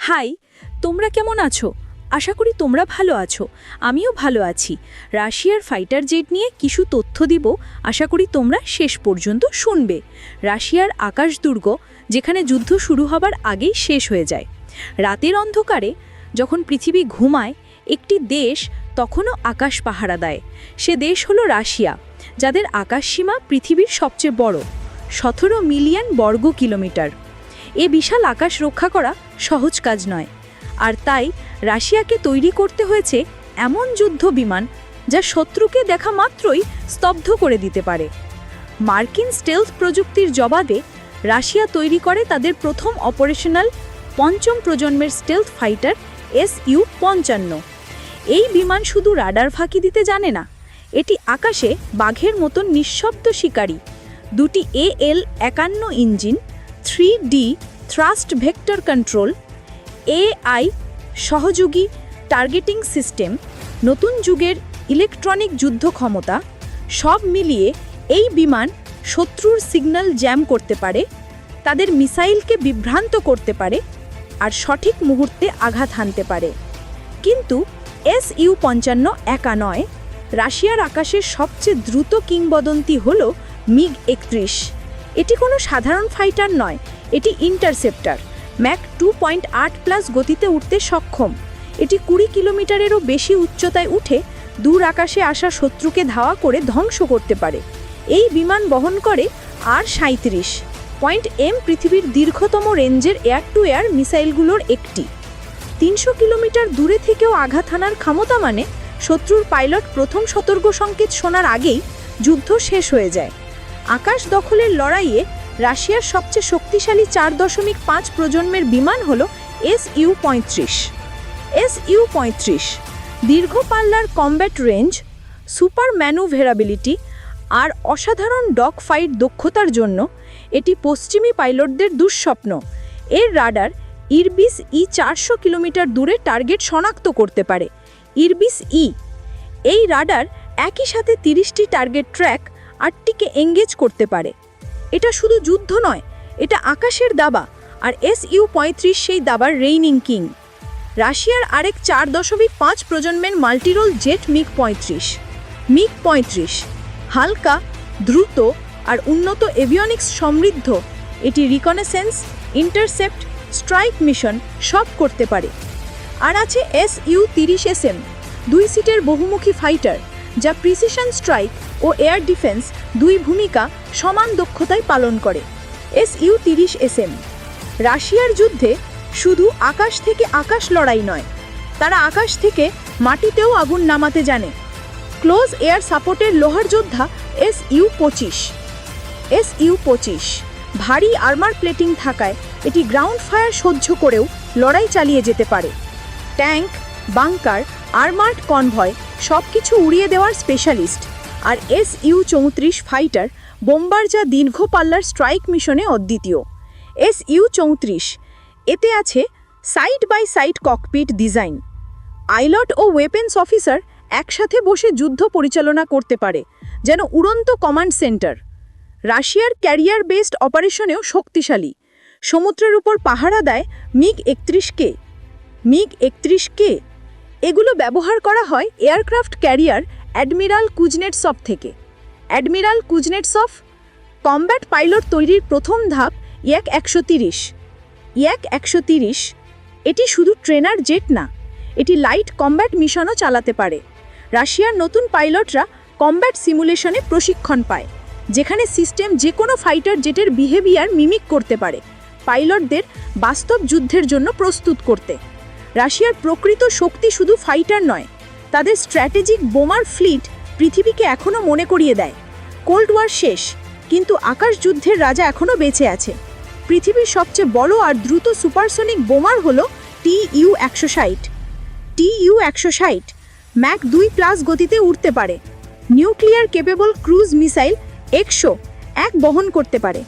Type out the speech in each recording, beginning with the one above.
High, তোমরা কেমন আছো? আশা করি তোমরা ভালো আছো। আমিও ভালো আছি। রাশিয়ার ফাইটার জেট নিয়ে কিছু তথ্য দিব, আশা করি তোমরা শেষ পর্যন্ত শুনবে। রাশিয়ার আকাশ দুর্গ, যেখানে যুদ্ধ শুরু হবার আগেই শেষ হয়ে যায়। রাতের অন্ধকারে যখন পৃথিবী ঘুমায়, একটি দেশ তখনও আকাশ পাহারা দেয়। সে দেশ হলো রাশিয়া, যাদের আকাশসীমা পৃথিবীর সবচেয়ে বড়, 17 মিলিয়ন বর্গ কিলোমিটার। এ বিশাল আকাশ রক্ষা করা সহজ কাজ নয়, আর তাই রাশিয়াকে তৈরি করতে হয়েছে এমন যুদ্ধ বিমান যা শত্রুকে দেখা মাত্রই স্তব্ধ করে দিতে পারে। মার্কিন স্টেলথ প্রযুক্তির জবাবে রাশিয়া তৈরি করে তাদের প্রথম অপারেশনাল পঞ্চম প্রজন্মের স্টেলথ ফাইটার Su-55। এই বিমান শুধু রাডার ফাঁকি দিতে জানে না, এটি আকাশে বাঘের মতন নিঃশব্দ শিকারী। দুটি AL-51 engine, 3D thrust vector control, AI সহযোগী টার্গেটিং সিস্টেম, নতুন যুগের ইলেকট্রনিক যুদ্ধ ক্ষমতা, সব মিলিয়ে এই বিমান শত্রুর সিগন্যাল জ্যাম করতে পারে, তাদের মিসাইলকে বিভ্রান্ত করতে পারে আর সঠিক মুহূর্তে আঘাত হানতে পারে। কিন্তু Su-55 একা নয়। রাশিয়ার আকাশের সবচেয়ে দ্রুত কিংবদন্তি হল MiG-31। এটি কোনো সাধারণ ফাইটার নয়, এটি ইন্টারসেপ্টার। ম্যাক 2.8+ গতিতে উঠতে সক্ষম। এটি 20 কিলোমিটারেরও বেশি উচ্চতায় উঠে দূর আকাশে আসা শত্রুকে ধাওয়া করে ধ্বংস করতে পারে। এই বিমান বহন করে R-37.M, পৃথিবীর দীর্ঘতম রেঞ্জের এয়ার টু এয়ার মিসাইলগুলোর একটি। 300 কিলোমিটার দূরে থেকেও আঘাত হানার ক্ষমতা, মানে শত্রুর পাইলট প্রথম সতর্ক সংকেত শোনার আগেই যুদ্ধ শেষ হয়ে যায়। আকাশ দখলের লড়াইয়ে রাশিয়ার সবচেয়ে শক্তিশালী 4.5 প্রজন্মের বিমান হল Su-35। Su-35 দীর্ঘ পাল্লার কমব্যাট রেঞ্জ, সুপার ম্যানুভেরাবিলিটি আর অসাধারণ ডগ ফাইট দক্ষতার জন্য এটি পশ্চিমী পাইলটদের দুঃস্বপ্ন। এর রাডার ইরবিস-ই 400 কিলোমিটার দূরে টার্গেট শনাক্ত করতে পারে। ইরবিস-ই এই রাডার একই সাথে 30টি টার্গেট ট্র্যাক 8টিকে এঙ্গেজ করতে পারে। এটা শুধু যুদ্ধ নয়, এটা আকাশের দাবা, আর Su-35 সেই দাবার রেইনিং কিং। রাশিয়ার আরেক 4.5 প্রজন্মের মাল্টিরোল জেট MiG-35। MiG-35 হালকা, দ্রুত আর উন্নত এভিওনিক্স সমৃদ্ধ। এটি রিকনেসেন্স, ইন্টারসেপ্ট, স্ট্রাইক মিশন সব করতে পারে। আর আছে Su-30SM, 2 সিটের বহুমুখী ফাইটার, যা প্রিসিশন স্ট্রাইক ও এয়ার ডিফেন্স দুই ভূমিকা সমান দক্ষতায় পালন করে। Su-30SM রাশিয়ার যুদ্ধে শুধু আকাশ থেকে আকাশ লড়াই নয়, তারা আকাশ থেকে মাটিতেও আগুন নামাতে জানে। ক্লোজ এয়ার সাপোর্টের লোহার যোদ্ধা Su-25। Su-25 ভারী আর্মার প্লেটিং থাকায় এটি গ্রাউন্ড ফায়ার সহ্য করেও লড়াই চালিয়ে যেতে পারে। ট্যাঙ্ক, বাংকার, আর্মার্ড কনভয় সব কিছু উড়িয়ে দেওয়ার স্পেশালিস্ট। আর Su-34 ফাইটার বোম্বার, যা দীর্ঘ পাল্লার স্ট্রাইক মিশনে অদ্বিতীয়। Su-34 এতে আছে side by side cockpit design. Pilot ও ওয়েপেন্স অফিসার একসাথে বসে যুদ্ধ পরিচালনা করতে পারে, যেন উড়ন্ত কমান্ড সেন্টার। রাশিয়ার ক্যারিয়ার বেসড অপারেশনেও শক্তিশালী। সমুদ্রের উপর পাহারা দেয় MiG-31K। MiG-31K এগুলো ব্যবহার করা হয় এয়ারক্রাফট ক্যারিয়ার অ্যাডমিরাল কুজনেটসভ থেকে। অ্যাডমিরাল কুজনেটসভ কমব্যাট পাইলট তৈরির প্রথম ধাপ Yak-130। Yak-130 এটি শুধু ট্রেনার জেট না, এটি লাইট কমব্যাট মিশনও চালাতে পারে। রাশিয়ার নতুন পাইলটরা কমব্যাট সিমুলেশনে প্রশিক্ষণ পায়, যেখানে সিস্টেম যে কোনো ফাইটার জেটের বিহেভিয়ার মিমিক করতে পারে, পাইলটদের বাস্তব যুদ্ধের জন্য প্রস্তুত করতে। রাশিয়ার প্রকৃত শক্তি শুধু ফাইটার নয়, তাদের স্ট্র্যাটেজিক বোমার ফ্লিট পৃথিবীকে এখনও মনে করিয়ে দেয় কোল্ড ওয়ার শেষ, কিন্তু আকাশ যুদ্ধের রাজা এখনও বেঁচে আছে। পৃথিবীর সবচেয়ে বড় আর দ্রুত সুপারসনিক বোমার হল Tu-160। Tu-160 ম্যাক 2+ গতিতে উঠতে পারে। Nuclear capable cruise missile X-101 বহন করতে পারে।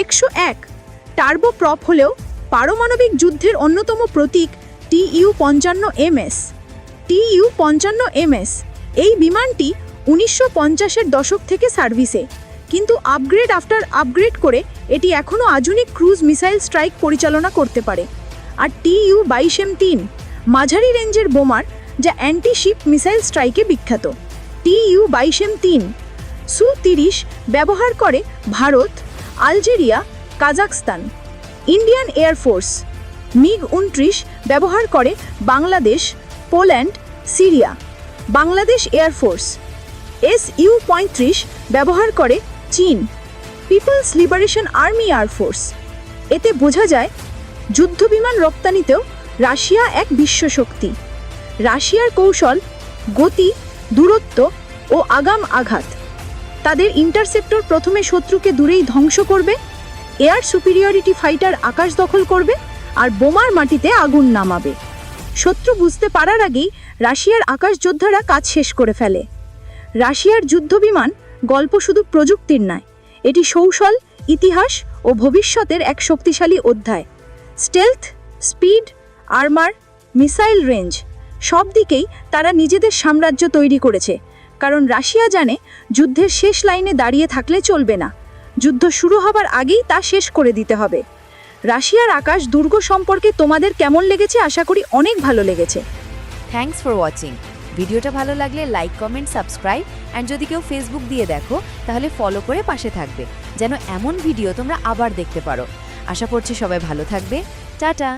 X-101 টার্বো প্রপ হলেও পারমাণবিক যুদ্ধের অন্যতম প্রতীক Tu-55MS। Tu-55MS এই বিমানটি 1950-এর দশক থেকে সার্ভিসে, কিন্তু আপগ্রেড করে এটি এখনও আধুনিক ক্রুজ মিসাইল স্ট্রাইক পরিচালনা করতে পারে। আর TU-22M3 মাঝারি রেঞ্জের বোমার, যা অ্যান্টি শিপ মিসাইল স্ট্রাইকে বিখ্যাত। TU-22M3 সু-30 ব্যবহার করে Bharat, Algeria, Kazakhstan. Indian air force MiG-29 ব্যবহার করে Bangladesh, Poland, Syria. Bangladesh air force Su-35 ব্যবহার করে চীন। People's liberation army air force. এতে বোঝা যায় যুদ্ধবিমান রপ্তানিতেও রাশিয়া এক বিশ্বশক্তি। রাশিয়ার কৌশল, গতি, দূরত্ব ও আগাম আঘাত। তাদের ইন্টারসেপ্টর প্রথমে শত্রুকে দূরেই ধ্বংস করবে, এয়ার সুপিরিয়রিটি ফাইটার আকাশ দখল করবে, আর বোমার মাটিতে আগুন নামাবে। শত্রু বুঝতে পারার আগেই রাশিয়ার আকাশ যোদ্ধারা কাজ শেষ করে ফেলে। রাশিয়ার যুদ্ধবিমান গল্প শুধু প্রযুক্তির নয়, এটি কৌশল, ইতিহাস ও ভবিষ্যতের এক শক্তিশালী অধ্যায়। Stealth, speed, armour, missile range সব দিকেই তারা নিজেদের সাম্রাজ্য তৈরি করেছে। কারণ রাশিয়া জানে যুদ্ধের শেষ লাইনে দাঁড়িয়ে থাকলে চলবে না, যুদ্ধ শুরু হবার আগেই তা শেষ করে দিতে হবে। রাশিয়ার আকাশ দুর্গ সম্পর্কে তোমাদের কেমন লেগেছে? আশা করি অনেক ভালো লেগেছে। Thanks for watching. ভিডিওটা ভালো লাগলে লাইক, কমেন্ট, সাবস্ক্রাইব অ্যান্ড যদি কেউ ফেসবুক দিয়ে দেখো তাহলে ফলো করে পাশে থাকবে, যেন এমন ভিডিও তোমরা আবার দেখতে পারো। আশা করছি সবাই ভালো থাকবে। টাটা।